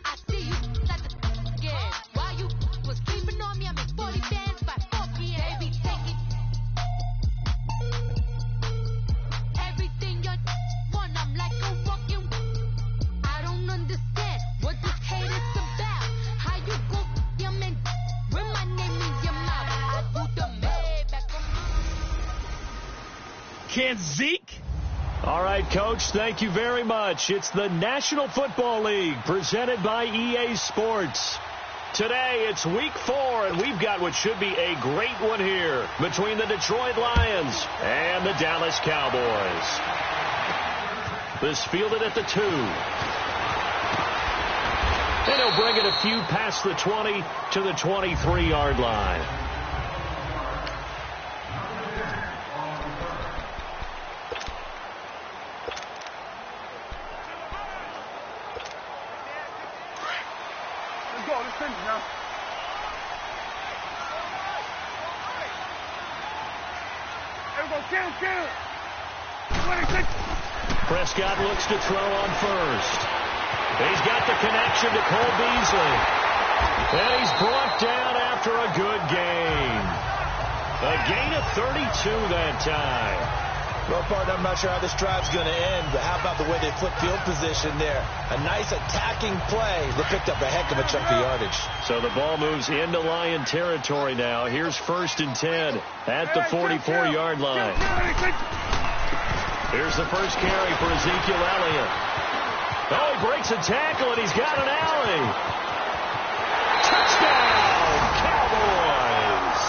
I see you at the again. While you was creeping on me, I'm in 40 bands by 4 p.m. Baby, take it. Everything you want, I'm like a walking. I don't understand what this hate is about. How you go, your man, when my name is your mouth. I do the Maybach. Can't Zeke? All right, Coach, thank you very much. It's the National Football League presented by EA Sports. Today, it's week 4, and we've got what should be a great one here between the Detroit Lions and the Dallas Cowboys. This fielded at the 2. And he'll bring it a few past the 20 to the 23-yard line. Let's go. Let's finish now. There we go. Kill. 26. Prescott looks to throw on first. He's got the connection to Cole Beasley. And he's brought down after a good gain. A gain of 32 that time. Well, partner, I'm not sure how this drive's going to end, but how about the way they flip field position there? A nice attacking play that picked up a heck of a chunk of yardage. So the ball moves into Lion territory now. Here's 1st and 10 at the 44-yard line. Here's the first carry for Ezekiel Elliott. Oh, he breaks a tackle, and he's got an alley. Touchdown, Cowboys!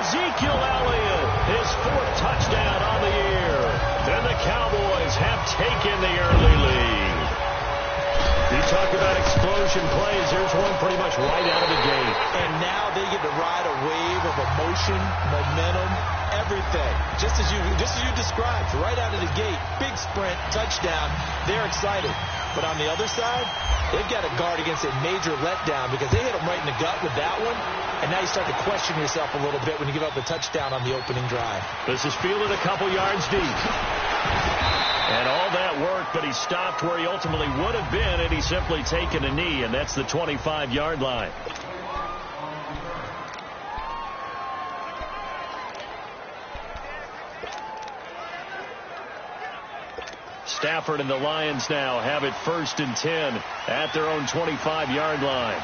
Ezekiel Elliott, his 4th touchdown on the year. And the Cowboys have taken the early lead. You talk about explosion plays. Here's one pretty much right out of the gate. And now they get to ride a wave of emotion, momentum, everything. Just as you described, right out of the gate. Big sprint, touchdown. They're excited. But on the other side, they've got to guard against a major letdown because they hit them right in the gut with that one. And now you start to question yourself a little bit when you give up a touchdown on the opening drive. This is fielded a couple yards deep. And all that work, but he stopped where he ultimately would have been, and he's simply taken a knee, and that's the 25-yard line. Stafford and the Lions now have it 1st and 10 at their own 25-yard line.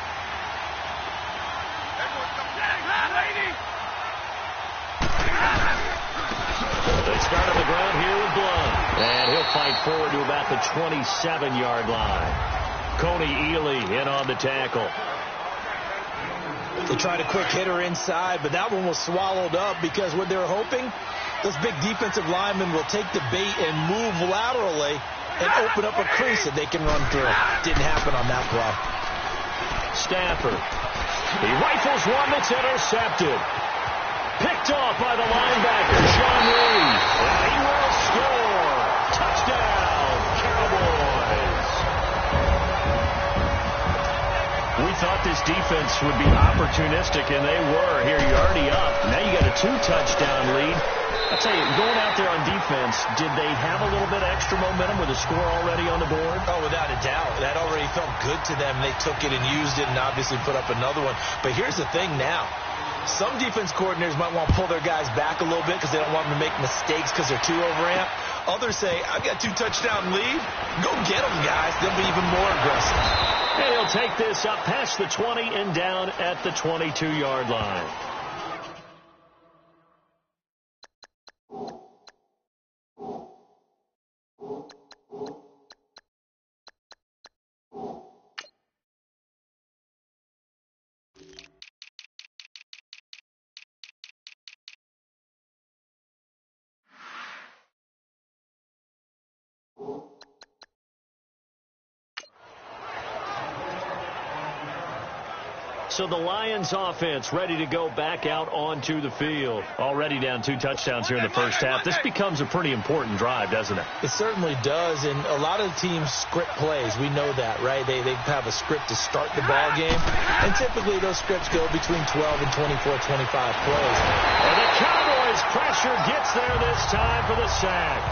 They start on the ground here with Blunt. And he'll fight forward to about the 27-yard line. Coney Ely in on the tackle. They tried a quick hitter inside, but that one was swallowed up because what they were hoping, those big defensive linemen will take the bait and move laterally and open up a crease that they can run through. Didn't happen on that play. Stafford. He rifles one that's intercepted. Picked off by the linebacker, Sean Reed. And he will score. Touchdown, Cowboys. We thought this defense would be opportunistic, and they were. Here, you're already up. Now you got a 2-touchdown lead. I'll tell you, going out there on defense, did they have a little bit of extra momentum with a score already on the board? Oh, without a doubt. That already felt good to them. They took it and used it and obviously put up another one. But here's the thing now. Some defense coordinators might want to pull their guys back a little bit because they don't want them to make mistakes because they're too overamped. Others say, I've got 2-touchdown lead. Go get them, guys. They'll be even more aggressive. And he'll take this up past the 20 and down at the 22-yard line. So the Lions offense ready to go back out onto the field. Already down 2 touchdowns here in the first half. This becomes a pretty important drive, doesn't it? It certainly does, and a lot of teams script plays. We know that, right? They have a script to start the ball game, and typically those scripts go between 12 and 24, 25 plays. And the Cowboys pressure gets there this time for the sack.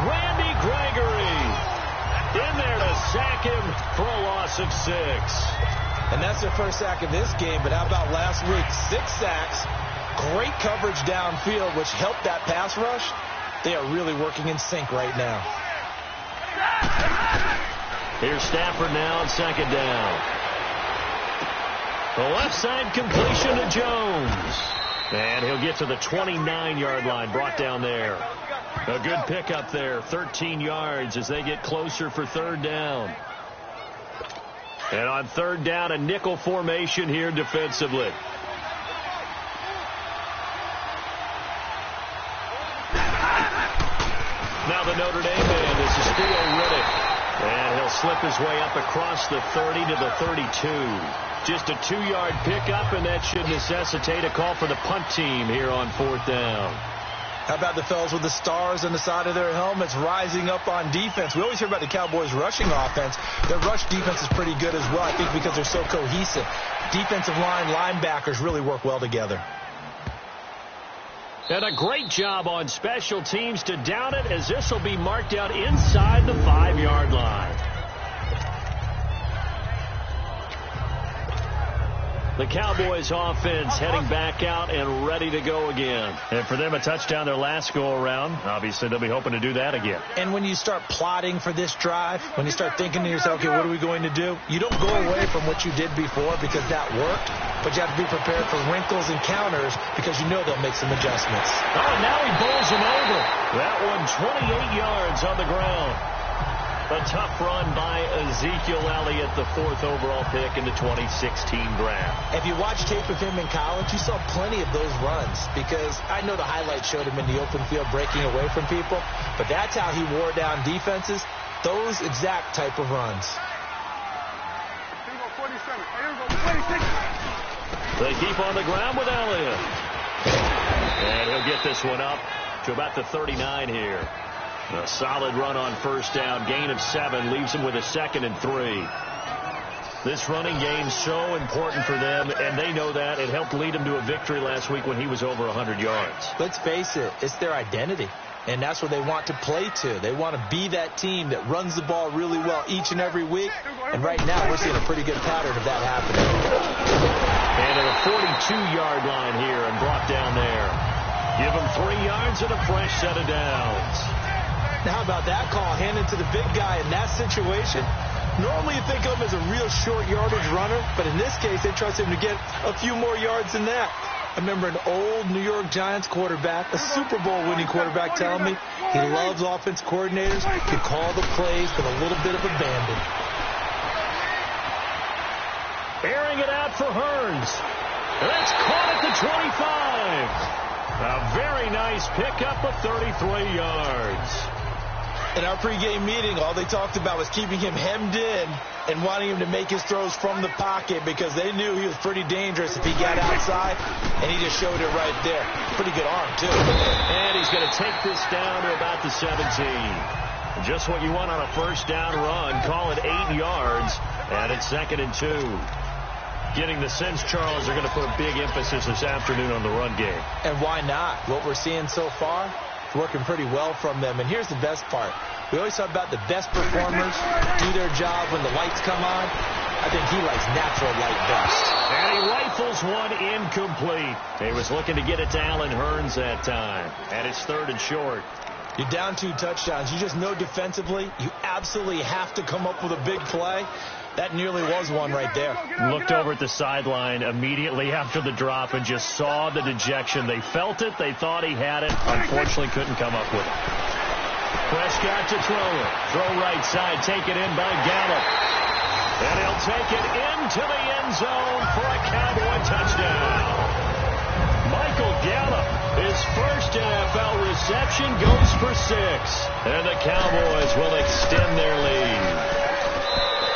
Randy Gregory. in there to sack him for a loss of 6. And that's their first sack of this game, but how about last week? 6 sacks, great coverage downfield, which helped that pass rush. They are really working in sync right now. Here's Stafford now on 2nd down. The left side completion to Jones. And he'll get to the 29-yard line, brought down there. A good pickup there, 13 yards as they get closer for 3rd down. And on 3rd down, a nickel formation here defensively. Now the Notre Dame man, this is Theo Riddick. And he'll slip his way up across the 30 to the 32. Just a 2-yard pickup, and that should necessitate a call for the punt team here on 4th down. How about the fellas with the stars on the side of their helmets rising up on defense? We always hear about the Cowboys' rushing offense. Their rush defense is pretty good as well, I think, because they're so cohesive. Defensive line, linebackers really work well together. And a great job on special teams to down it, as this will be marked out inside the 5-yard line. The Cowboys offense heading back out and ready to go again. And for them, a touchdown their last go-around. Obviously, they'll be hoping to do that again. And when you start plotting for this drive, when you start thinking to yourself, okay, what are we going to do? You don't go away from what you did before because that worked, but you have to be prepared for wrinkles and counters because you know they'll make some adjustments. Oh, and now he bowls him over. That one 28 yards on the ground. A tough run by Ezekiel Elliott, the 4th overall pick in the 2016 draft. If you watch tape of him in college, you saw plenty of those runs because I know the highlights showed him in the open field breaking away from people, but that's how he wore down defenses, those exact type of runs. They keep on the ground with Elliott. And he'll get this one up to about the 39 here. A solid run on 1st down. Gain of 7 leaves him with a 2nd and 3. This running game so important for them, and they know that. It helped lead them to a victory last week when he was over 100 yards. Let's face it, it's their identity, and that's what they want to play to. They want to be that team that runs the ball really well each and every week, and right now we're seeing a pretty good pattern of that happening. And at a 42-yard line here and brought down there. Give him 3 yards and a fresh set of downs. Now, how about that call handed to the big guy in that situation? Normally you think of him as a real short yardage runner, but in this case they trust him to get a few more yards than that. I remember an old New York Giants quarterback, a Super Bowl winning quarterback, telling me he loves offense coordinators who call the plays with a little bit of abandon. Airing it out for Hearns. That's caught at the 25. A very nice pickup of 33 yards. In our pregame meeting, all they talked about was keeping him hemmed in and wanting him to make his throws from the pocket because they knew he was pretty dangerous if he got outside, and he just showed it right there. Pretty good arm, too. And he's going to take this down to about the 17. Just what you want on a 1st down run. Call it 8 yards, and it's 2nd and 2. Getting the sense, Charles, they're going to put a big emphasis this afternoon on the run game. And why not? What we're seeing so far, it's working pretty well from them. And here's the best part. We always talk about the best performers do their job when the lights come on. I think he likes natural light best. And he rifles one incomplete. He was looking to get it to Allen Hearns that time. And it's 3rd and short. You're down 2 touchdowns. You just know defensively you absolutely have to come up with a big play. That nearly was one right there. Looked over at the sideline immediately after the drop and just saw the dejection. They felt it. They thought he had it. Unfortunately, couldn't come up with it. Prescott to throw it. Throw right side. Take it in by Gallup. And he'll take it into the end zone for a Cowboy touchdown. Michael Gallup, his first NFL reception, goes for 6. And the Cowboys will extend their lead.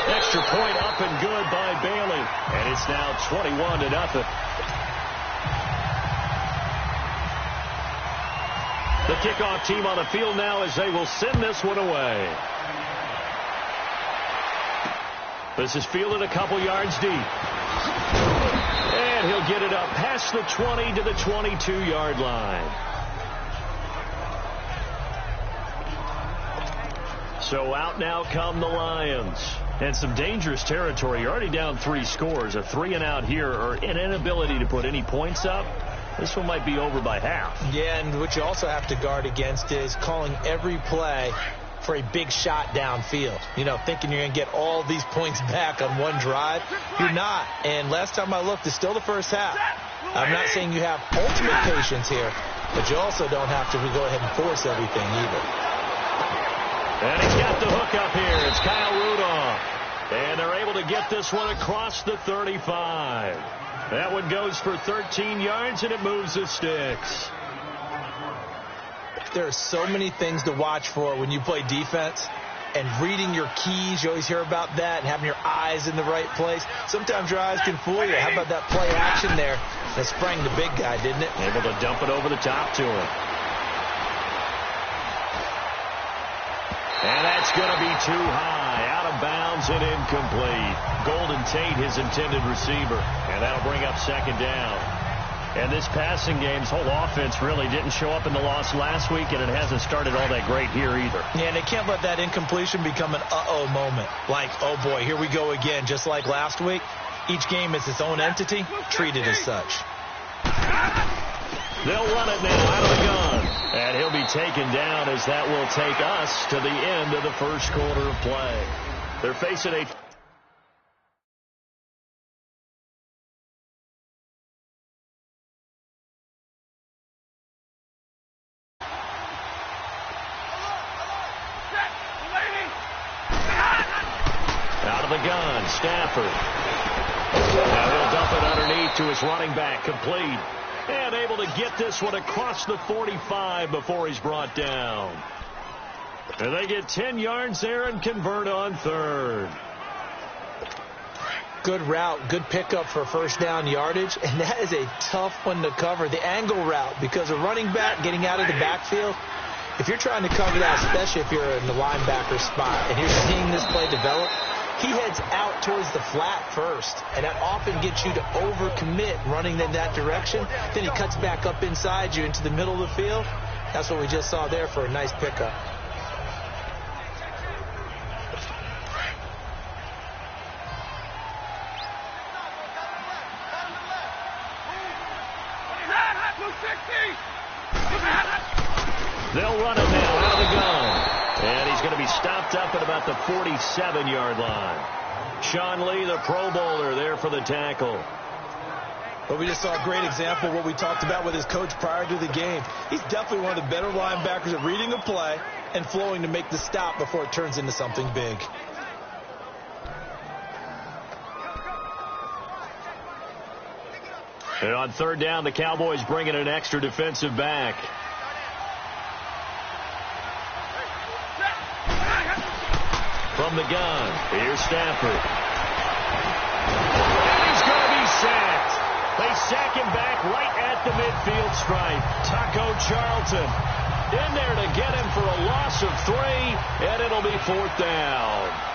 Extra point up and good by Bailey. And it's now 21-0. The kickoff team on the field now as they will send this one away. This is fielded a couple yards deep. And he'll get it up past the 20 to the 22-yard line. So out now come the Lions. And some dangerous territory. You're already down 3 scores. A 3-and-out here, or an inability to put any points up. This one might be over by half. Yeah, and what you also have to guard against is calling every play for a big shot downfield. You know, thinking you're going to get all these points back on one drive. You're not. And last time I looked, it's still the first half. I'm not saying you have ultimate patience here, but you also don't have to go ahead and force everything either. And he's got the hook up here. It's Kyle Rudolph. And they're able to get this one across the 35. That one goes for 13 yards, and it moves the sticks. There are so many things to watch for when you play defense. And reading your keys, you always hear about that, and having your eyes in the right place. Sometimes your eyes can fool you. How about that play action there that sprang the big guy, didn't it? Able to dump it over the top to him. And that's going to be too high. Out of bounds and incomplete. Golden Tate, his intended receiver. And that'll bring up second down. And this passing game's whole offense really didn't show up in the loss last week, and it hasn't started all that great here either. Yeah, and they can't let that incompletion become an uh-oh moment. Like, oh boy, here we go again, just like last week. Each game is its own entity, treated as such. They'll run it now out of the gun. And he'll be taken down as that will take us to the end of the first quarter of play. They're facing a... Out of the gun, Stafford. Now he'll dump it underneath to his running back, complete. And able to get this one across the 45 before he's brought down. And they get 10 yards there and convert on third. Good route, good pickup for first down yardage, and that is a tough one to cover. The angle route, because a running back getting out of the backfield, if you're trying to cover that, especially if you're in the linebacker spot, and you're seeing this play develop, he heads out towards the flat first, and that often gets you to overcommit running in that direction. Then he cuts back up inside you into the middle of the field. That's what we just saw there for a nice pickup. They'll run it now out of the gun. And he's going to be stopped up at about the 47-yard line. Sean Lee, the Pro Bowler, there for the tackle. But we just saw a great example of what we talked about with his coach prior to the game. He's definitely one of the better linebackers at reading a play and flowing to make the stop before it turns into something big. And on third down, the Cowboys bring in an extra defensive back. From the gun, here's Stafford. And he's going to be sacked. They sack him back right at the midfield stripe. Taco Charlton in there to get him for a loss of 3, and it'll be fourth down.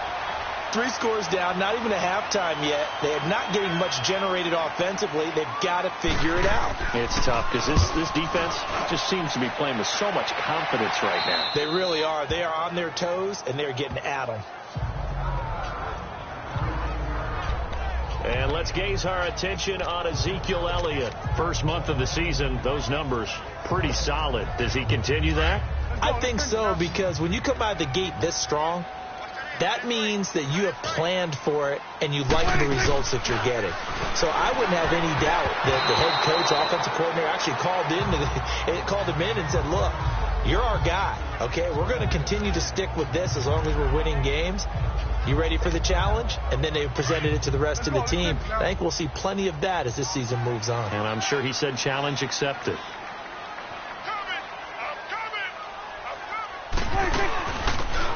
3 scores down, not even a halftime yet. They are not getting much generated offensively. They've got to figure it out. It's tough because this defense just seems to be playing with so much confidence right now. They really are. They are on their toes, and they're getting at them. And let's gaze our attention on Ezekiel Elliott. First month of the season, those numbers pretty solid. Does he continue that? I think so, because when you come out of the gate this strong, that means that you have planned for it and you like the results that you're getting. So I wouldn't have any doubt that the head coach, offensive coordinator, actually called him in and said, look, you're our guy, okay? We're going to continue to stick with this as long as we're winning games. You ready for the challenge? And then they presented it to the rest of the team. I think we'll see plenty of that as this season moves on. And I'm sure he said challenge accepted.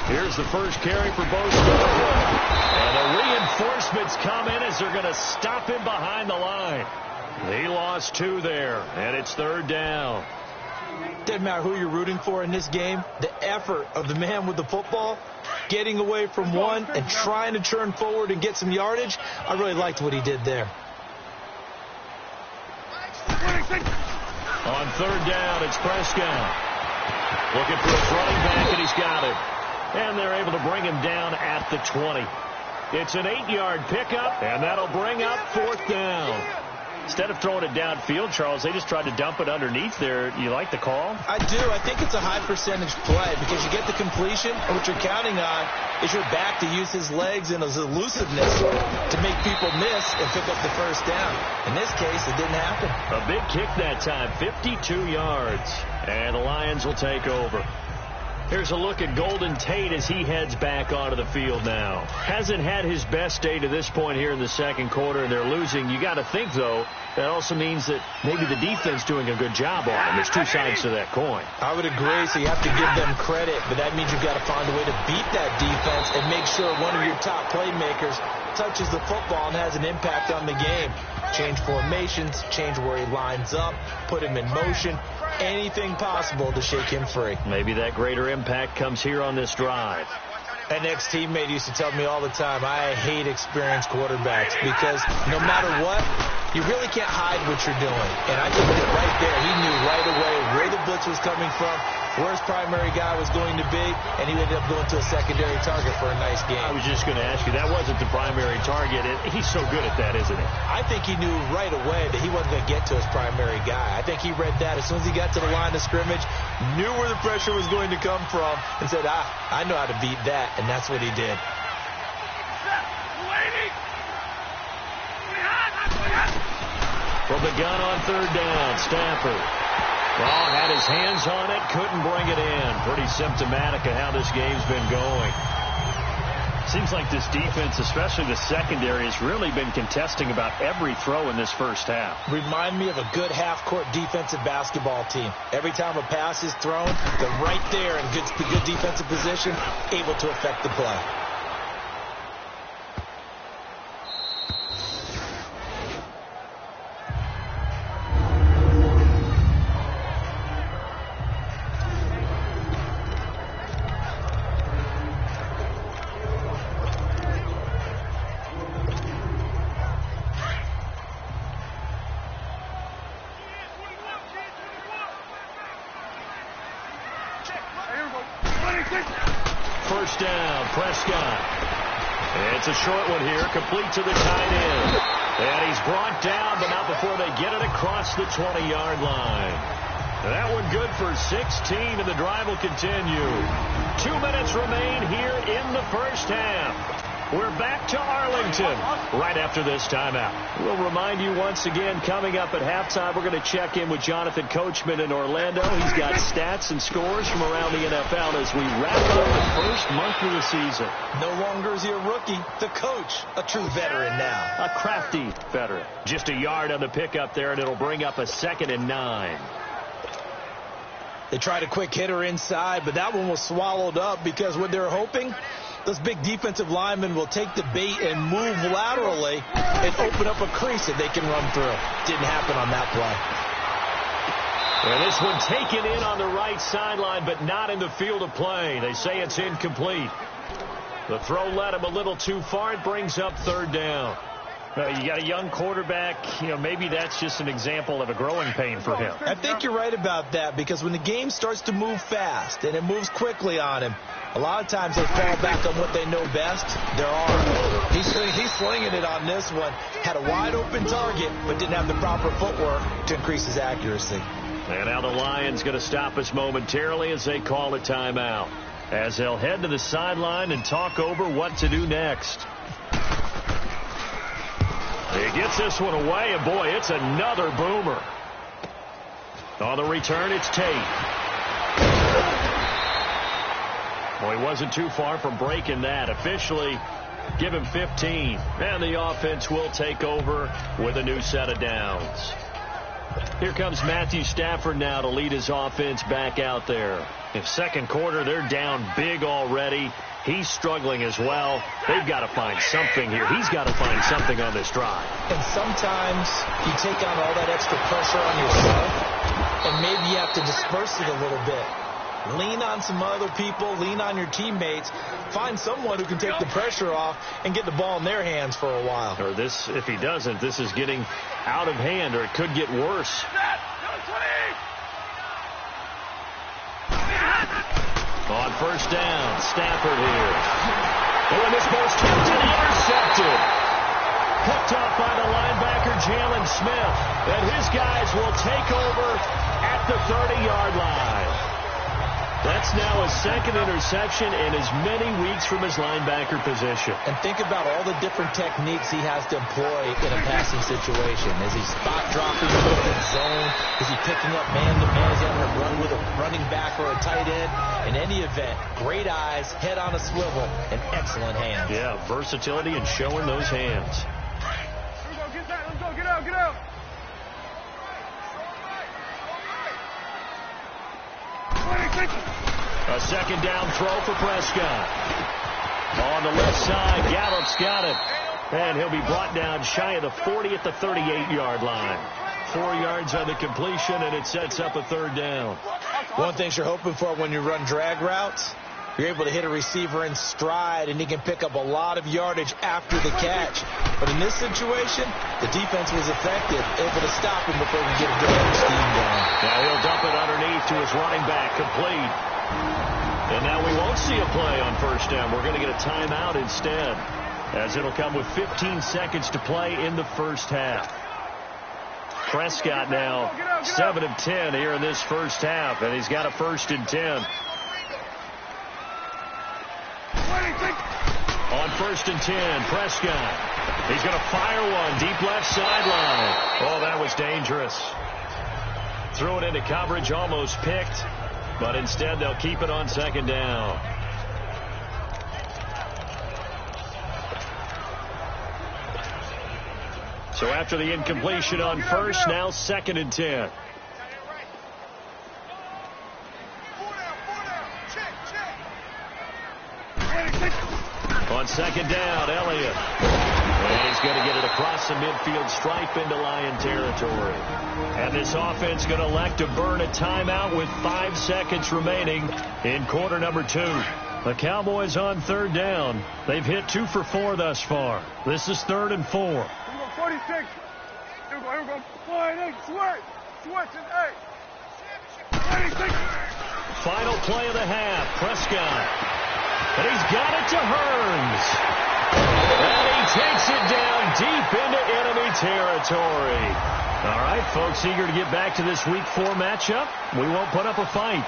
Here's the first carry for both teams. And the reinforcements come in as they're going to stop him behind the line. He lost 2 there, and it's third down. Doesn't matter who you're rooting for in this game. The effort of the man with the football, getting away from one and trying to turn forward and get some yardage, I really liked what he did there. On third down, it's Prescott. Looking for his running back, and he's got it. And they're able to bring him down at the 20. It's an 8-yard pickup, and that'll bring up 4th down. Instead of throwing it downfield, Charles, they just tried to dump it underneath there. You like the call? I do. I think it's a high-percentage play because you get the completion, and what you're counting on is your back to use his legs and his elusiveness to make people miss and pick up the first down. In this case, it didn't happen. A big kick that time, 52 yards, and the Lions will take over. Here's a look at Golden Tate as he heads back onto the field now. Hasn't had his best day to this point here in the second quarter, and they're losing. You got to think, though, that also means that maybe the defense doing a good job on him. There's two sides to that coin. I would agree, so you have to give them credit, but that means you've got to find a way to beat that defense and make sure one of your top playmakers touches the football and has an impact on the game. Change formations, change where he lines up, put him in motion, anything possible to shake him free. Maybe that greater impact comes here on this drive. An ex-teammate used to tell me all the time, I hate experienced quarterbacks because no matter what, you really can't hide what you're doing. And I think that right there, he knew right away where the blitz was coming from, where his primary guy was going to be, and he ended up going to a secondary target for a nice game. I was just going to ask you, that wasn't the primary target. He's so good at that, isn't he? I think he knew right away that he wasn't going to get to his primary guy. I think he read that as soon as he got to the line of scrimmage, knew where the pressure was going to come from, and said, I know how to beat that, and that's what he did. From the gun on 3rd down, Stafford. Well, had his hands on it, couldn't bring it in. Pretty symptomatic of how this game's been going. Seems like this defense, especially the secondary, has really been contesting about every throw in this first half. Remind me of a good half-court defensive basketball team. Every time a pass is thrown, they're right there in good defensive position, able to affect the play. First down, Prescott. It's a short one here, complete to the tight end. And he's brought down, but not before they get it across the 20-yard line. That one good for 16, and the drive will continue. 2 minutes remain here in the first half. We're back to Arlington right after this timeout. We'll remind you once again, coming up at halftime, we're going to check in with Jonathan Coachman in Orlando. He's got stats and scores from around the NFL as we wrap up the first month of the season. No longer is he a rookie, the coach, a true veteran now. A crafty veteran. Just a yard on the pickup there, and it'll bring up a 2nd and 9. They tried a quick hitter inside, but that one was swallowed up because what they're hoping, those big defensive linemen will take the bait and move laterally and open up a crease that they can run through. Didn't happen on that play. And this one taken in on the right sideline, but not in the field of play. They say it's incomplete. The throw led him a little too far. It brings up 3rd down. You got a young quarterback, maybe that's just an example of a growing pain for him. I think you're right about that because when the game starts to move fast and it moves quickly on him, a lot of times they fall back on what they know best, their arm. He's slinging it on this one. Had a wide open target, but didn't have the proper footwork to increase his accuracy. And now the Lions going to stop us momentarily as they call a timeout, as they'll head to the sideline and talk over what to do next. He gets this one away, and boy, it's another boomer. On the return, it's Tate. Well, he wasn't too far from breaking that. Officially, give him 15. And the offense will take over with a new set of downs. Here comes Matthew Stafford now to lead his offense back out there. In second quarter, they're down big already. He's struggling as well. They've got to find something here. He's got to find something on this drive. And sometimes you take on all that extra pressure on yourself, and maybe you have to disperse it a little bit. Lean on some other people. Lean on your teammates. Find someone who can take the pressure off and get the ball in their hands for a while. Or this, if he doesn't, this is getting out of hand, or it could get worse. On first down. Stafford here. And when this ball's tipped and intercepted. Picked off by the linebacker, Jalen Smith. And his guys will take over at the 30-yard line. That's now his second interception in as many weeks from his linebacker position. And think about all the different techniques he has to employ in a passing situation. Is he spot dropping in the zone? Is he picking up man-to-man? Is he having to run with a running back or a tight end? In any event, great eyes, head on a swivel, and excellent hands. Yeah, versatility and showing those hands. Here we go, get that, let's go, get out, get out. A second down throw for Prescott. On the left side, Gallup's got it. And he'll be brought down shy of the 40 at the 38-yard line. 4 yards on the completion, and it sets up a third down. One thing you're hoping for when you run drag routes, you're able to hit a receiver in stride, and he can pick up a lot of yardage after the catch. But in this situation, the defense was effective, able to stop him before he could get a good scheme going. Now he'll dump it underneath to his running back, complete. And now we won't see a play on first down. We're going to get a timeout instead, as it'll come with 15 seconds to play in the first half. Prescott now 7 of 10 here in this first half, and he's got a 1st and 10. On 1st and 10, Prescott. He's going to fire one deep left sideline. Oh, that was dangerous. Threw it into coverage, almost picked, but instead they'll keep it on second down. So after the incompletion on first, now 2nd and 10. On second down, Elliott. And he's going to get it across the midfield stripe into Lion territory. And this offense going to elect to burn a timeout with 5 seconds remaining in quarter number 2. The Cowboys on third down. They've hit 2 for 4 thus far. This is 3rd and 4. Here we go, 46. Here we go. 48. Switch, and 8. 46. Final play of the half. Prescott. And he's got it to Hearns. And he takes it down deep into enemy territory. All right, folks, eager to get back to this Week 4 matchup. We won't put up a fight.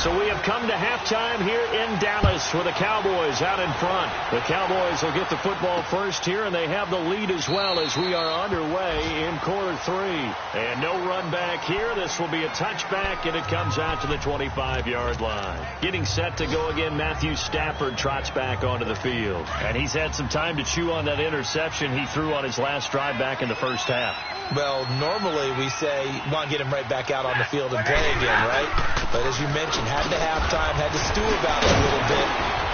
So we have come to halftime here in Dallas with the Cowboys out in front. The Cowboys will get the football first here, and they have the lead as well as we are underway in quarter 3. And no run back here. This will be a touchback, and it comes out to the 25-yard line. Getting set to go again, Matthew Stafford trots back onto the field. And he's had some time to chew on that interception he threw on his last drive back in the first half. Well, normally we say you want to get him right back out on the field and play again, right? But as you mentioned, had to halftime, had to stew about it a little bit.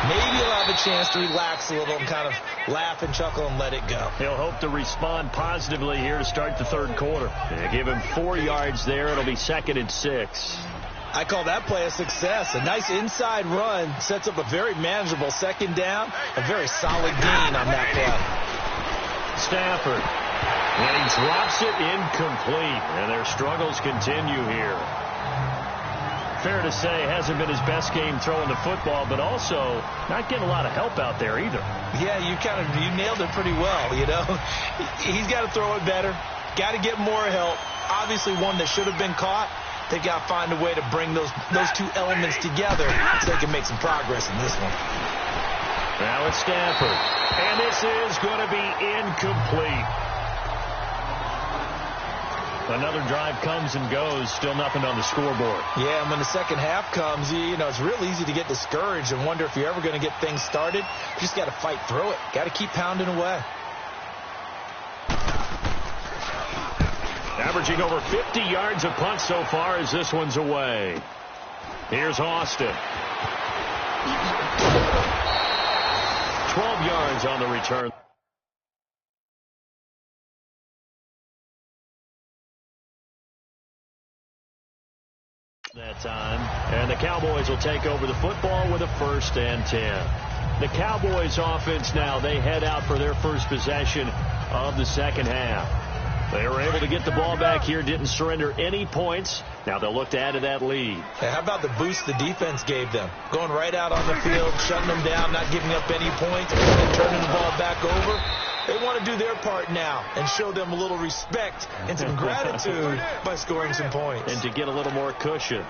Maybe he'll have a chance to relax a little and kind of laugh and chuckle and let it go. He'll hope to respond positively here to start the third quarter. They give him 4 yards there. It'll be 2nd and 6. I call that play a success. A nice inside run sets up a very manageable second down. A very solid gain on that play. Stafford. And he drops it incomplete. And their struggles continue here. Fair to say, hasn't been his best game throwing the football, but also not getting a lot of help out there either. Yeah, you nailed it pretty well, you know. He's got to throw it better. Got to get more help. Obviously one that should have been caught. They got to find a way to bring those two elements together so they can make some progress in this one. Now it's Stafford. And this is going to be incomplete. Another drive comes and goes, still nothing on the scoreboard. Yeah, and when the second half comes, you know, it's real easy to get discouraged and wonder if you're ever going to get things started. You just got to fight through it. Got to keep pounding away. Averaging over 50 yards a punt so far as this one's away. Here's Austin. 12 yards on the return. That time, and the Cowboys will take over the football with a 1st and 10. The Cowboys offense now, they head out for their first possession of the second half. They were able to get the ball back here, didn't surrender any points. Now they'll look to add to that lead. Hey, how about the boost the defense gave them? Going right out on the field, shutting them down, not giving up any points, and turning the ball back over. They want to do their part now and show them a little respect and some gratitude by scoring some points. And to get a little more cushion.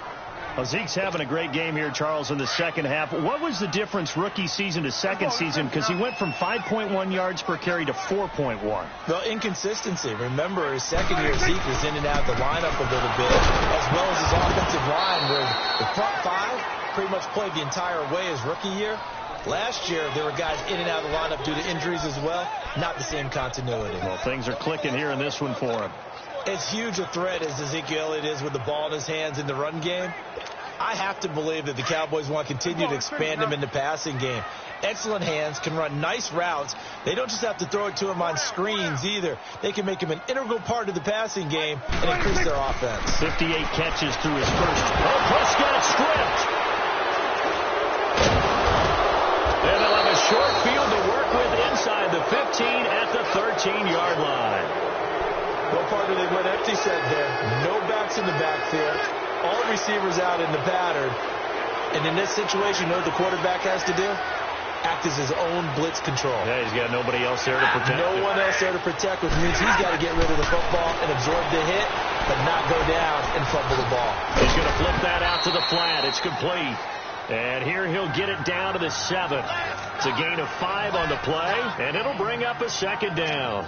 Well, Zeke's having a great game here, Charles, in the second half. What was the difference rookie season to second season? Because he went from 5.1 yards per carry to 4.1. Well, inconsistency. Remember, his second year, Zeke was in and out of the lineup a little bit, as well as his offensive line, where the front five pretty much played the entire way his rookie year. Last year, there were guys in and out of the lineup due to injuries as well. Not the same continuity. Well, things are clicking here in this one for him. As huge a threat as Ezekiel Elliott is with the ball in his hands in the run game, I have to believe that the Cowboys want to continue to expand him in the passing game. Excellent hands, can run nice routes. They don't just have to throw it to him on screens either. They can make him an integral part of the passing game and increase their offense. 58 catches through his first. Oh, Prescott stripped. And they'll have a short field to work with inside the 15 at the 13-yard line. Well, partner, they went empty set there. No backs in the backfield. All receivers out in the pattern. And in this situation, you know what the quarterback has to do? Act as his own blitz control. Yeah, he's got nobody else there to protect. No one else there to protect, which means he's got to get rid of the football and absorb the hit, but not go down and fumble the ball. He's going to flip that out to the flat. It's complete. And here he'll get it down to the 7. It's a gain of 5 on the play, and it'll bring up a second down.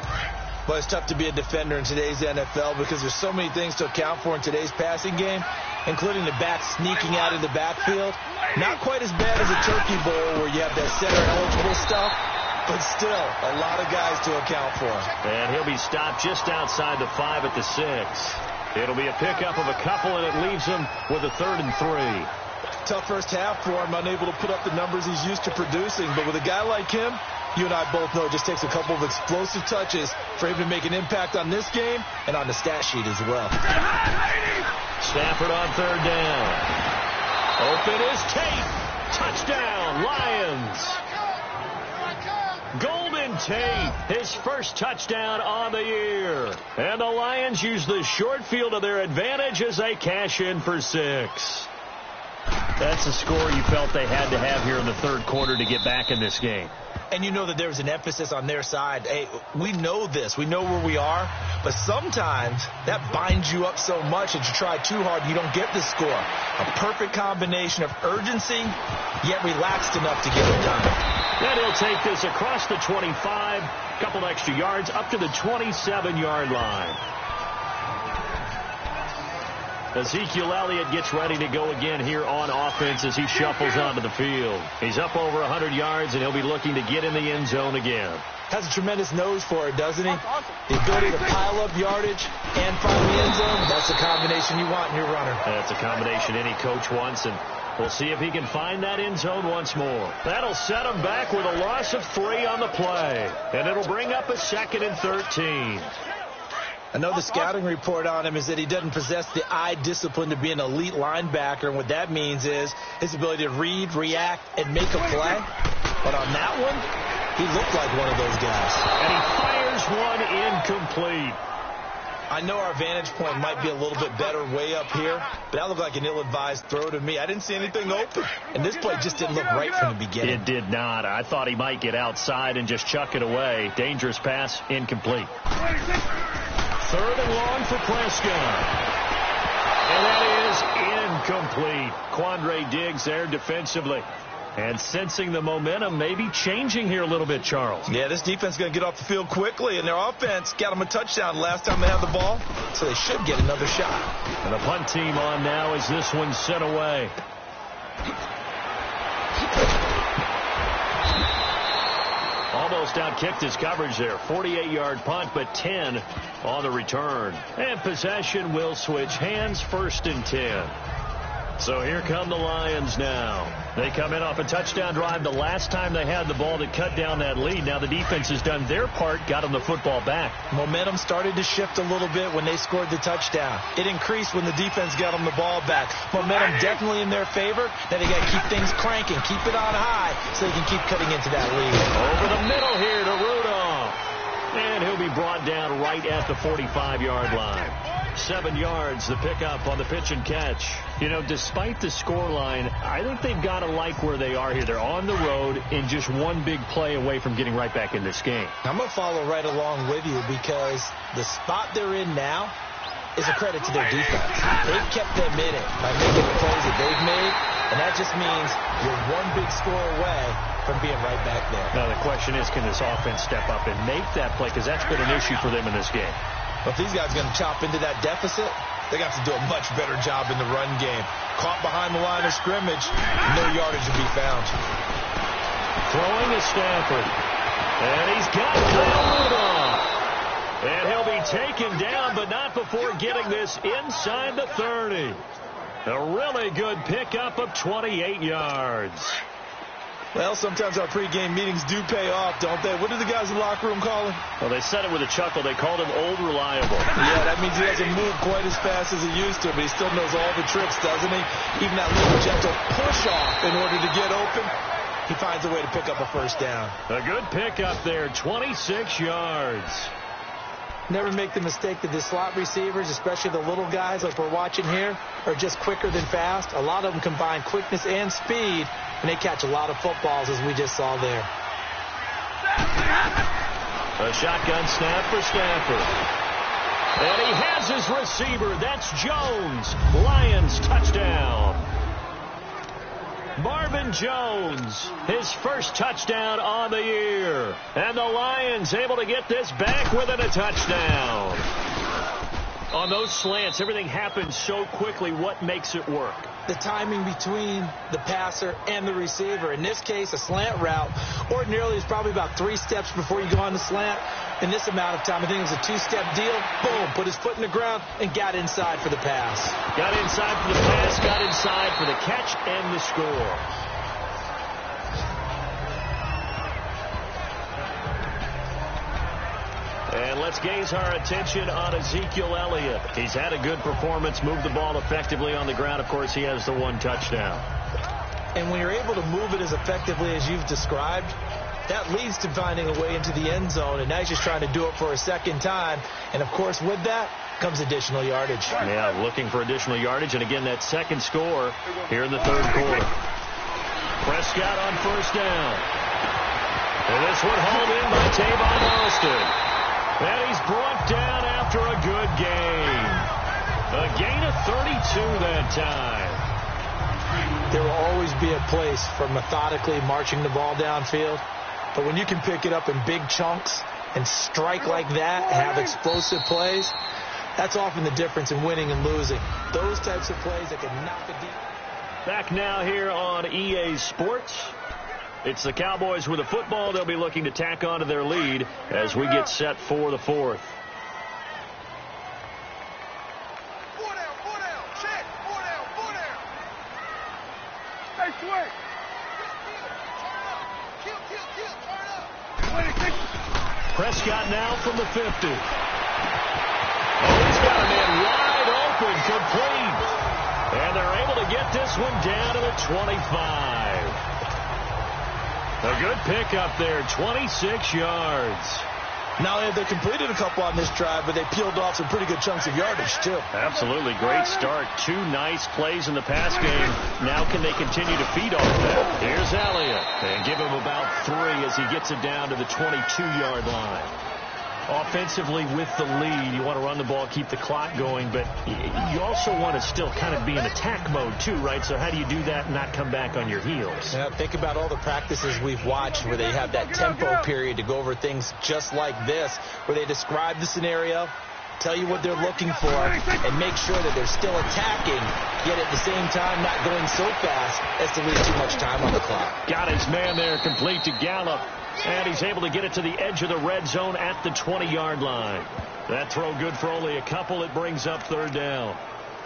But it's tough to be a defender in today's NFL because there's so many things to account for in today's passing game, including the back sneaking out in the backfield. Not quite as bad as a turkey bowl where you have that center-eligible stuff, but still a lot of guys to account for. And he'll be stopped just outside the 5 at the 6. It'll be a pickup of a couple, and it leaves him with a 3rd and 3. Tough first half for him, unable to put up the numbers he's used to producing. But with a guy like him, you and I both know it just takes a couple of explosive touches for him to make an impact on this game and on the stat sheet as well. Stafford on 3rd down. Open is Tate. Touchdown, Lions. Golden Tate, his first touchdown on the year. And the Lions use the short field to their advantage as they cash in for 6. That's a score you felt they had to have here in the 3rd quarter to get back in this game. And you know that there's an emphasis on their side. Hey, we know this. We know where we are. But sometimes that binds you up so much that you try too hard, you don't get the score. A perfect combination of urgency, yet relaxed enough to get it done. Then he'll take this across the 25, a couple extra yards, up to the 27-yard line. Ezekiel Elliott gets ready to go again here on offense as he shuffles onto the field. He's up over 100 yards, and he'll be looking to get in the end zone again. Has a tremendous nose for it, doesn't he? The ability to pile up yardage and find the end zone, that's the combination you want in your runner. That's a combination any coach wants, and we'll see if he can find that end zone once more. That'll set him back with a loss of 3 on the play, and it'll bring up a 2nd and 13. I know the scouting report on him is that he doesn't possess the eye discipline to be an elite linebacker, and what that means is his ability to read, react, and make a play. But on that one, he looked like one of those guys. And he fires one incomplete. I know our vantage point might be a little bit better way up here, but that looked like an ill-advised throw to me. I didn't see anything open, and this play just didn't look right from the beginning. It did not. I thought he might get outside and just chuck it away. Dangerous pass, incomplete. 3rd and long for Prescott. And that is incomplete. Quandre Diggs there defensively. And sensing the momentum maybe changing here a little bit, Charles. Yeah, this defense is going to get off the field quickly, and their offense got them a touchdown last time they had the ball, so they should get another shot. And the punt team on now as this one's sent away. Almost outkicked his coverage there. 48-yard punt, but 10 on the return. And possession will switch hands, 1st and 10. So here come the Lions now. They come in off a touchdown drive the last time they had the ball to cut down that lead. Now the defense has done their part, got them the football back. Momentum started to shift a little bit when they scored the touchdown. It increased when the defense got them the ball back. Momentum definitely in their favor. Now they got to keep things cranking, keep it on high so they can keep cutting into that lead. Over the middle here to Rudolph. And he'll be brought down right at the 45-yard line. 7 yards, the pickup on the pitch and catch. You know, despite the scoreline, I think they've got to like where they are here. They're on the road and just one big play away from getting right back in this game. I'm going to follow right along with you because the spot they're in now is a credit to their defense. They've kept them in it by making the plays that they've made, and that just means you're one big score away from being right back there. Now, the question is, can this offense step up and make that play? Because that's been an issue for them in this game. But if these guys are going to chop into that deficit, they got to do a much better job in the run game. Caught behind the line of scrimmage, no yardage to be found. Throwing to Stafford. And he's got Kyle Rudolph. And he'll be taken down, but not before getting this inside the 30. A really good pickup of 28 yards. Well, sometimes our pregame meetings do pay off, don't they? What do the guys in the locker room call him? Well, they said it with a chuckle. They called him Old Reliable. Yeah, that means he doesn't move quite as fast as he used to, but he still knows all the tricks, doesn't he? Even that little gentle push-off in order to get open, he finds a way to pick up a first down. A good pickup there, 26 yards. Never make the mistake that the slot receivers, especially the little guys like we're watching here, are just quicker than fast. A lot of them combine quickness and speed, and they catch a lot of footballs, as we just saw there. A shotgun snap for Stafford. And he has his receiver. That's Jones. Lions touchdown. Marvin Jones, his first touchdown on the year. And the Lions able to get this back within a touchdown. On those slants, everything happens so quickly. What makes it work? The timing between the passer and the receiver. In this case, a slant route ordinarily is probably about 3 steps before you go on the slant. In this amount of time, I think it was a 2-step deal. Boom, put his foot in the ground and got inside for the pass. Got inside for the pass, got inside for the catch and the score. And let's gaze our attention on Ezekiel Elliott. He's had a good performance, moved the ball effectively on the ground. Of course, he has the 1 touchdown. And when you're able to move it as effectively as you've described, that leads to finding a way into the end zone. And now he's just trying to do it for a second time. And, of course, with that comes additional yardage. Yeah, looking for additional yardage. And, again, that second score here in the third quarter. Prescott on first down. And this one hauled in by Tavon Austin. And he's brought down after a good gain. A gain of 32 that time. There will always be a place for methodically marching the ball downfield. But when you can pick it up in big chunks and strike like that and have explosive plays, that's often the difference in winning and losing. Those types of plays that can knock a deep. Back now here on EA Sports. It's the Cowboys with a football. They'll be looking to tack on to their lead as we get set for the 4th. Hey, swing. Prescott now from the 50. Oh, he's got a man wide open, complete. And they're able to get this one down to the 25. A good pickup there, 26 yards. Now they completed a couple on this drive, but they peeled off some pretty good chunks of yardage, too. Absolutely. Great start. 2 nice plays in the pass game. Now can they continue to feed off that? Here's Elliott. And give him about 3 as he gets it down to the 22-yard line. Offensively with the lead, you want to run the ball, keep the clock going, but you also want to still kind of be in attack mode too, right? So how do you do that and not come back on your heels? Yeah, think about all the practices we've watched where they have that tempo period to go over things just like this, where they describe the scenario, tell you what they're looking for, and make sure that they're still attacking, yet at the same time not going so fast as to leave too much time on the clock. Got his man there, complete to Gallup. And he's able to get it to the edge of the red zone at the 20-yard line. That throw good for only a couple. It brings up 3rd down.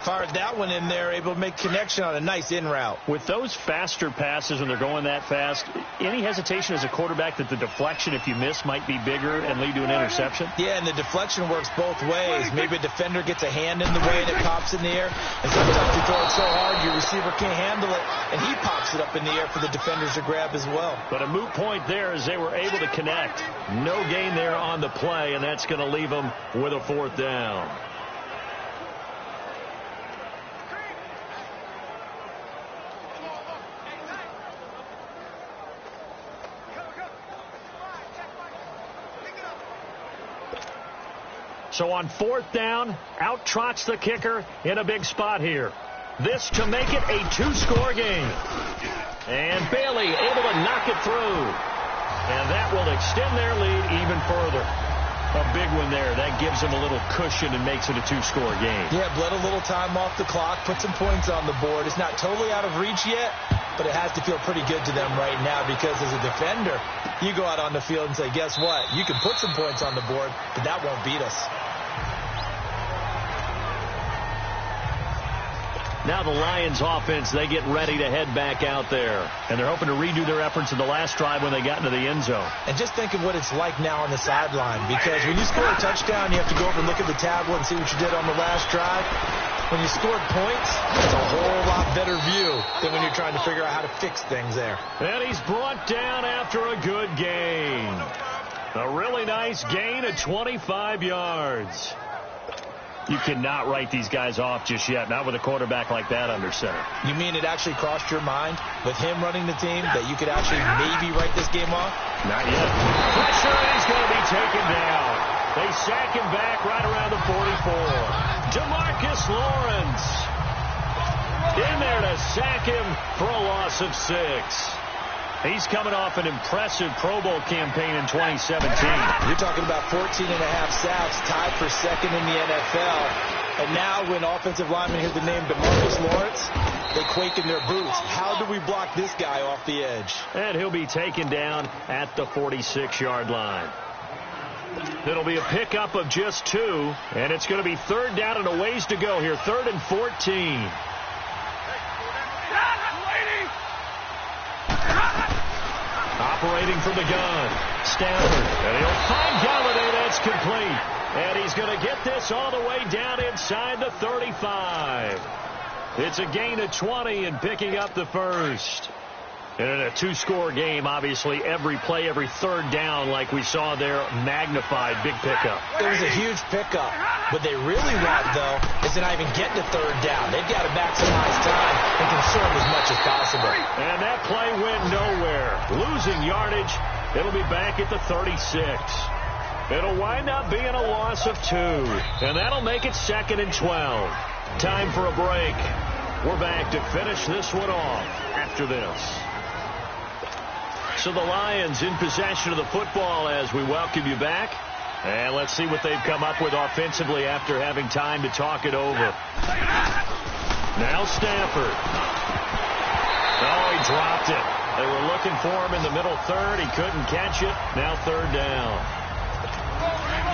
Fired that one in there, able to make connection on a nice in route. With those faster passes when they're going that fast, any hesitation as a quarterback that the deflection, if you miss, might be bigger and lead to an interception? Yeah, and the deflection works both ways. Maybe a defender gets a hand in the way and it pops in the air, and sometimes you throw it so hard your receiver can't handle it, and he pops it up in the air for the defenders to grab as well. But a moot point there as they were able to connect. No gain there on the play, and that's going to leave them with a 4th down. So on 4th down, out trots the kicker in a big spot here. This to make it a 2-score game. And Bailey able to knock it through. And that will extend their lead even further. A big one there. That gives them a little cushion and makes it a 2-score game. Yeah, bled a little time off the clock, put some points on the board. It's not totally out of reach yet, but it has to feel pretty good to them right now because as a defender, you go out on the field and say, guess what? You can put some points on the board, but that won't beat us. Now the Lions offense, they get ready to head back out there. And they're hoping to redo their efforts in the last drive when they got into the end zone. And just think of what it's like now on the sideline, because when you score a touchdown, you have to go over and look at the tablet and see what you did on the last drive. When you scored points, it's a whole lot better view than when you're trying to figure out how to fix things there. And he's brought down after a good gain. A really nice gain of 25 yards. You cannot write these guys off just yet, not with a quarterback like that under center. You mean it actually crossed your mind with him running the team that you could actually maybe write this game off? Not yet. Pressure, and he's going to be taken down. They sack him back right around the 44. DeMarcus Lawrence in there to sack him for a loss of 6. He's coming off an impressive Pro Bowl campaign in 2017. You're talking about 14.5 sacks, tied for second in the NFL. And now when offensive linemen hear the name DeMarcus Lawrence, they quake in their boots. How do we block this guy off the edge? And he'll be taken down at the 46-yard line. It'll be a pickup of just 2, and it's going to be 3rd down and a ways to go here. 3rd and 14. Operating from the gun, Stanford, and he'll find Galladay. That's complete. And he's going to get this all the way down inside the 35. It's a gain of 20 and picking up the first. And in a 2-score game, obviously, every play, every 3rd down, like we saw there, magnified, big pickup. It was a huge pickup. What they really want, though, is to not even get to 3rd down. They've got to maximize time and conserve as much as possible. And that play went nowhere. Losing yardage, it'll be back at the 36. It'll wind up being a loss of 2. And that'll make it 2nd and 12. Time for a break. We're back to finish this one off after this. So the Lions in possession of the football as we welcome you back. And let's see what they've come up with offensively after having time to talk it over. Now Stanford. Oh, he dropped it. They were looking for him in the middle 3rd. He couldn't catch it. Now 3rd down.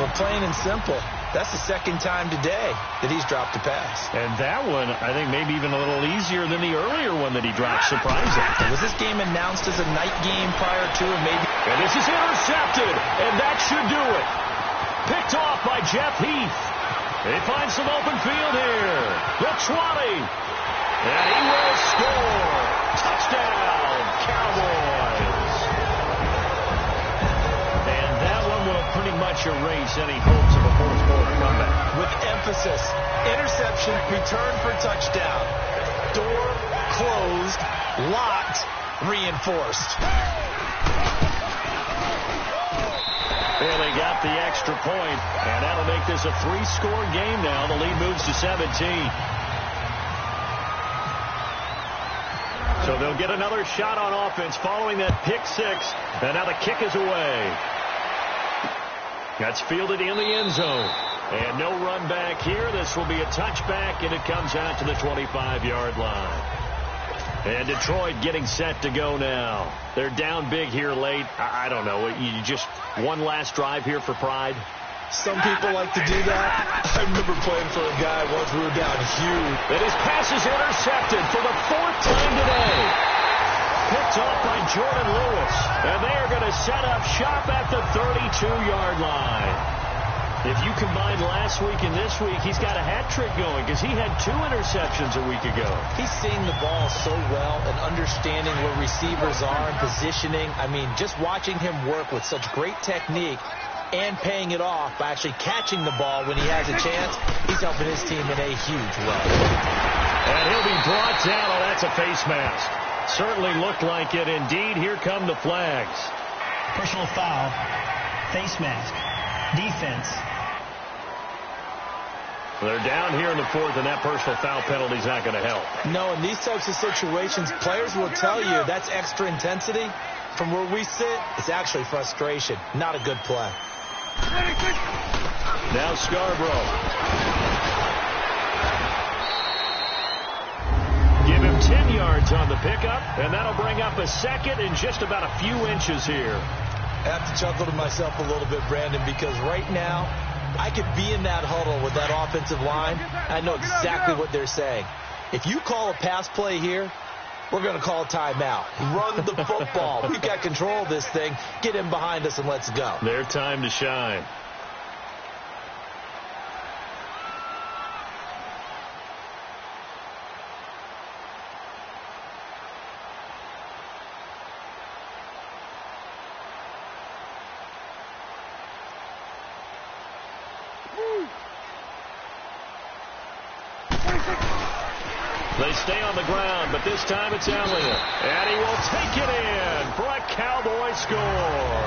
Well, plain and simple, that's the 2nd time today that he's dropped a pass. And that one, I think, maybe even a little easier than the earlier one that he dropped. Surprising. Was this game announced as a night game prior to it? Maybe. And this is intercepted, and that should do it. Picked off by Jeff Heath. He finds some open field here. The 20. And he will score. Touchdown, Cowboys. And that one will pretty much erase any hopes of a 4th-quarter comeback. With emphasis, interception, return for touchdown. Door closed, locked, reinforced. And they got the extra point, and that'll make this a 3-score game now. The lead moves to 17. So they'll get another shot on offense following that pick 6, and now the kick is away. That's fielded in the end zone. And no run back here. This will be a touchback, and it comes out to the 25-yard line. And Detroit getting set to go now. They're down big here late. I don't know. You just one last drive here for pride. Some people like to do that. I remember playing for a guy once we were down huge. And his pass is intercepted for the 4th time today. Picked off by Jordan Lewis. And they are going to set up shop at the 32-yard line. If you combine last week and this week, he's got a hat trick going because he had 2 interceptions a week ago. He's seeing the ball so well and understanding where receivers are and positioning. I mean, just watching him work with such great technique and paying it off by actually catching the ball when he has a chance, he's helping his team in a huge way. And he'll be brought down. Oh, that's a face mask. Certainly looked like it. Indeed, here come the flags. Personal foul, face mask, defense. They're down here in the 4th, and that personal foul penalty is not going to help. No, in these types of situations, players will tell you that's extra intensity. From where we sit, it's actually frustration. Not a good play. Now Scarborough. Give him 10 yards on the pickup, and that'll bring up a 2nd and just about a few inches here. I have to chuckle to myself a little bit, Brandon, because right now, I could be in that huddle with that offensive line. I know exactly what they're saying. If you call a pass play here, we're going to call a timeout. Run the football. We've got control of this thing. Get in behind us and let's go. Their time to shine. They stay on the ground, but this time it's Elliott. And he will take it in for a Cowboy score.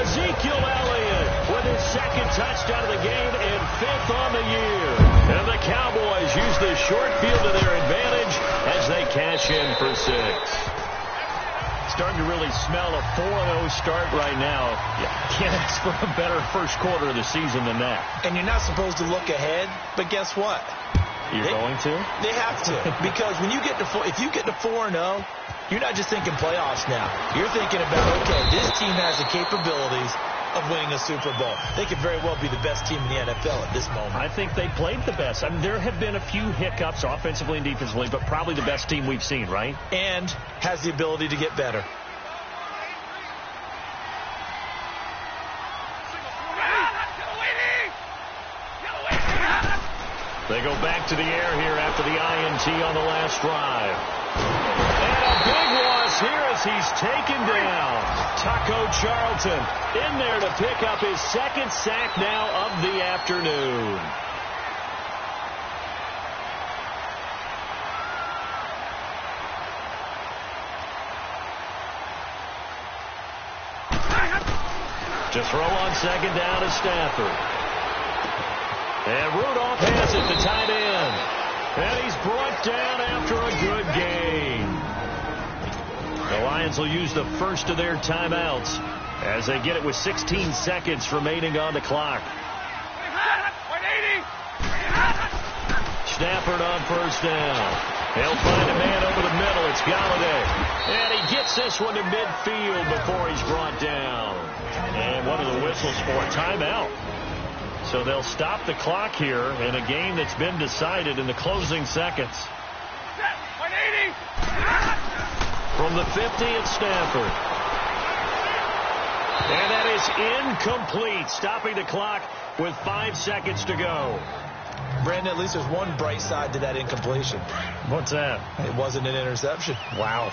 Ezekiel Elliott with his 2nd touchdown of the game and 5th on the year. And the Cowboys use the short field to their advantage as they cash in for 6. Starting to really smell a 4-0 start right now. You can't ask for a better first quarter of the season than that. And you're not supposed to look ahead, but guess what? You're going to? They have to. Because when you get to if you get to 4-0, you're not just thinking playoffs now. You're thinking about, okay, this team has the capabilities of winning a Super Bowl. They could very well be the best team in the NFL at this moment. I think they played the best. I mean, there have been a few hiccups offensively and defensively, but probably the best team we've seen, right? And has the ability to get better. They go back to the air here after the INT on the last drive. And a big loss here as he's taken down. Taco Charlton in there to pick up his 2nd sack now of the afternoon. To throw on 2nd down is Stafford. And Rudolph has it, the tight end. And he's brought down after a good gain. The Lions will use the first of their timeouts as they get it with 16 seconds remaining on the clock. Stafford on 1st down. He'll find a man over the middle. It's Galladay. And he gets this one to midfield before he's brought down. And one of the whistles for a timeout. So they'll stop the clock here in a game that's been decided in the closing seconds. From the 50 at Stafford. And that is incomplete, stopping the clock with 5 seconds to go. Brandon, at least there's one bright side to that incompletion. What's that? It wasn't an interception. Wow.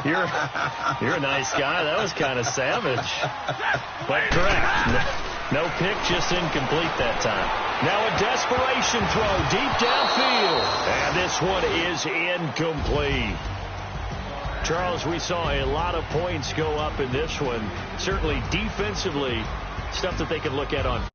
You're a nice guy. That was kind of savage. But correct. No pick, just incomplete that time. Now a desperation throw deep downfield. And this one is incomplete. Charles, we saw a lot of points go up in this one. Certainly defensively, stuff that they can look at on